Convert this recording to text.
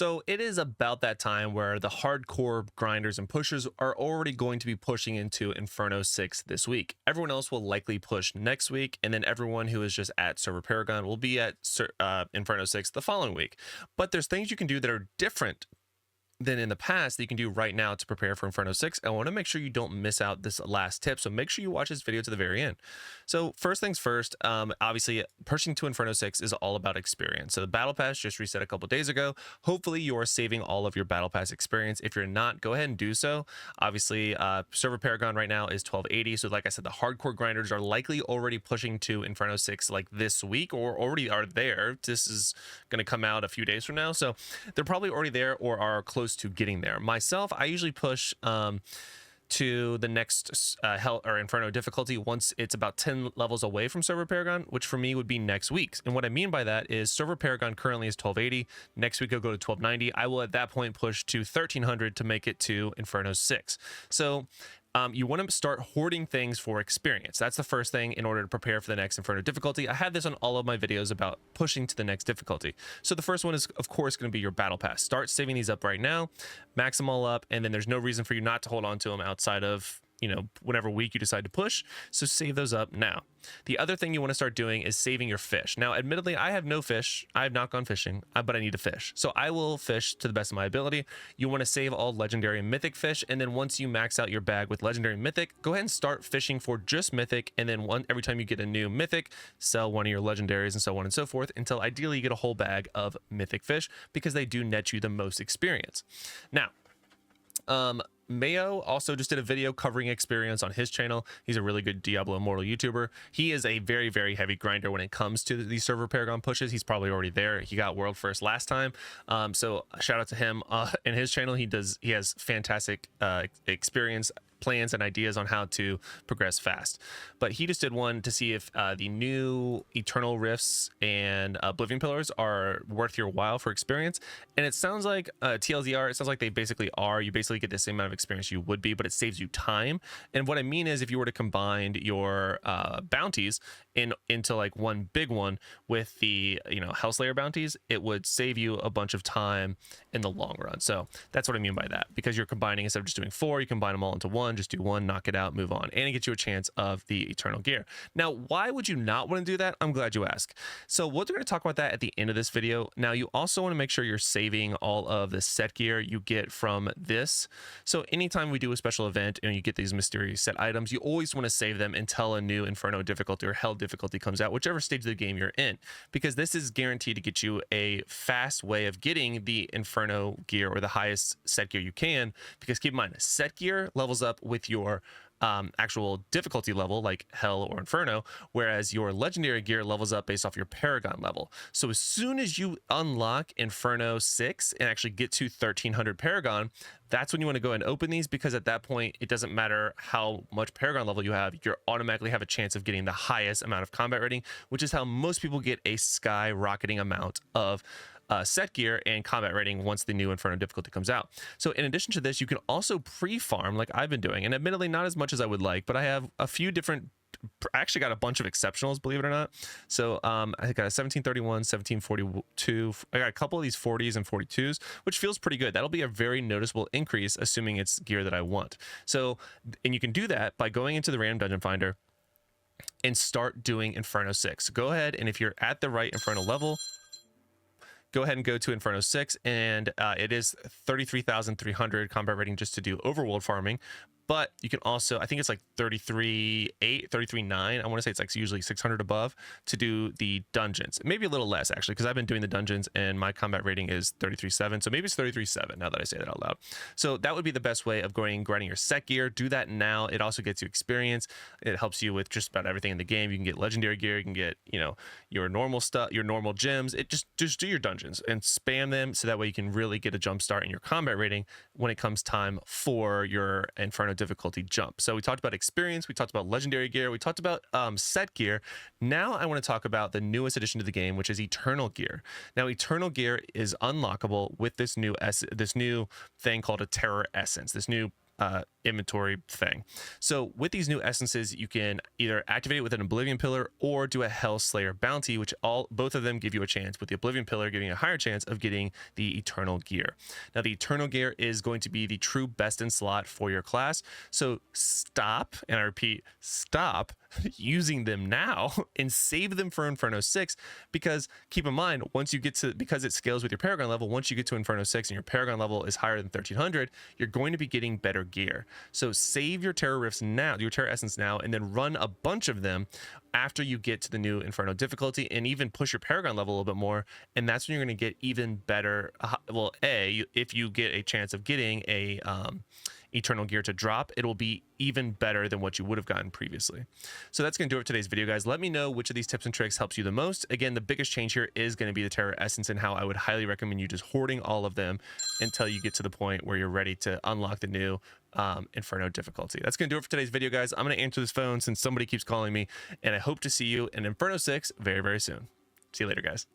So it is about that time where the hardcore grinders and pushers are already going to be pushing into Inferno 6 this week. Everyone else will likely push next week, and then everyone who is just at Server Paragon will be at Inferno 6 the following week. But there's things you can do that are different than in the past that you can do right now to prepare for Inferno 6. I want to make sure you don't miss out this last tip, so make sure you watch this video to the very end. So first things first, obviously pushing to Inferno 6 is all about experience. So the Battle Pass just reset a couple days ago. Hopefully you are saving all of your Battle Pass experience. If you're not, go ahead and do so. Obviously, Server Paragon right now is 1280, so like I said, the hardcore grinders are likely already pushing to Inferno 6 like this week, or already are there. This is going to come out a few days from now, so they're probably already there or are close to getting there. Myself, I usually push to the next Hell or Inferno difficulty once it's about 10 levels away from Server Paragon, which for me would be next week. And what I mean by that is Server Paragon currently is 1280. Next week I'll go to 1290. I will at that point push to 1300 to make it to Inferno 6. So you want to start hoarding things for experience. That's the first thing in order to prepare for the next Inferno difficulty. I had this on all of my videos about pushing to the next difficulty. So the first one is, of course, going to be your Battle Pass. Start saving these up right now, max them all up, and then there's no reason for you not to hold on to them outside of, you know, whatever week you decide to push. So save those up now. The other thing you want to start doing is saving your fish. Now, admittedly, I have no fish. I have not gone fishing, but I need to fish. So I will fish to the best of my ability. You want to save all legendary and mythic fish. And then once you max out your bag with legendary and mythic, go ahead and start fishing for just mythic. And then every time you get a new mythic, sell one of your legendaries and so on and so forth until ideally you get a whole bag of mythic fish because they do net you the most experience. Now, Mayo also just did a video covering experience on his channel. He's a really good Diablo Immortal YouTuber. He is a very, very heavy grinder when it comes to these Server Paragon pushes. He's probably already there. He got world first last time. So shout out to him. In his channel, he has fantastic experience, plans and ideas on how to progress fast. But he just did one to see if the new Eternal Rifts and Oblivion Pillars are worth your while for experience. And it sounds like TLDR, it sounds like they basically are. You basically get the same amount of experience you would be, but it saves you time. And what I mean is if you were to combine your bounties into like one big one with the, you know, Hellslayer bounties, it would save you a bunch of time in the long run. So that's what I mean by that, because you're combining, instead of just doing 4, you combine them all into one. Just do one, knock it out, move on, and it gets you a chance of the Eternal Gear. Now, why would you not want to do that? I'm glad you asked. So we're going to talk about that at the end of this video. Now, you also want to make sure you're saving all of the set gear you get from this. So anytime we do a special event and you get these mysterious set items, you always want to save them until a new Inferno difficulty or Hell difficulty comes out, whichever stage of the game you're in, because this is guaranteed to get you a fast way of getting the Inferno gear or the highest set gear you can. Because keep in mind, set gear levels up with your actual difficulty level like Hell or Inferno, whereas your legendary gear levels up based off your Paragon level. So as soon as you unlock Inferno 6 and actually get to 1300 Paragon, that's when you want to go and open these, because at that point it doesn't matter how much Paragon level you have, you automatically have a chance of getting the highest amount of combat rating, which is how most people get a skyrocketing amount of set gear and combat rating once the new Inferno difficulty comes out. So in addition to this, you can also pre-farm like I've been doing, and admittedly not as much as I would like, but I have a few different, I actually got a bunch of exceptionals, believe it or not. So I got a 1731, 1742. I got a couple of these 40s and 42s, which feels pretty good. That'll be a very noticeable increase, assuming it's gear that I want. So, and you can do that by going into the random dungeon finder and start doing Inferno 6. Go ahead, and if you're at the right Inferno level, go ahead and go to Inferno 6, and it is 33,300 combat rating just to do overworld farming. But you can also, I think it's like 33.8, 33.9. I want to say it's like usually 600 above to do the dungeons. Maybe a little less actually, because I've been doing the dungeons and my combat rating is 33.7. So maybe it's 33.7 now that I say that out loud. So that would be the best way of grinding your set gear. Do that now. It also gets you experience. It helps you with just about everything in the game. You can get legendary gear. You can get, you know, your normal stuff, your normal gems. It just do your dungeons and spam them, so that way you can really get a jump start in your combat rating when it comes time for your Inferno difficulty jump. So we talked about experience, we talked about legendary gear, we talked about set gear. Now I want to talk about the newest addition to the game, which is Eternal Gear. Now Eternal Gear is unlockable with this new thing called a Terror Essence, this new inventory thing. So with these new essences, you can either activate it with an Oblivion Pillar or do a Hell Slayer bounty, which both of them give you a chance, with the Oblivion Pillar giving you a higher chance of getting the Eternal Gear. Now the Eternal Gear is going to be the true best in slot for your class. So stop, and I repeat, stop using them now and save them for Inferno 6, because keep in mind, once you get to, because it scales with your Paragon level, once you get to Inferno 6 and your Paragon level is higher than 1300, you're going to be getting better gear. So save your Terror Rifts now, your Terror Essence now, and then run a bunch of them after you get to the new Inferno difficulty, and even push your Paragon level a little bit more, and that's when you're going to get even better. Well, if you get a chance of getting a Eternal Gear to drop, it'll be even better than what you would have gotten previously. So that's going to do it for today's video, guys. Let me know which of these tips and tricks helps you the most. Again, the biggest change here is going to be the Terror Essence, and how I would highly recommend you just hoarding all of them until you get to the point where you're ready to unlock the new Inferno difficulty. That's going to do it for today's video, guys. I'm going to answer this phone since somebody keeps calling me, and I hope to see you in Inferno 6 very, very soon. See you later, guys.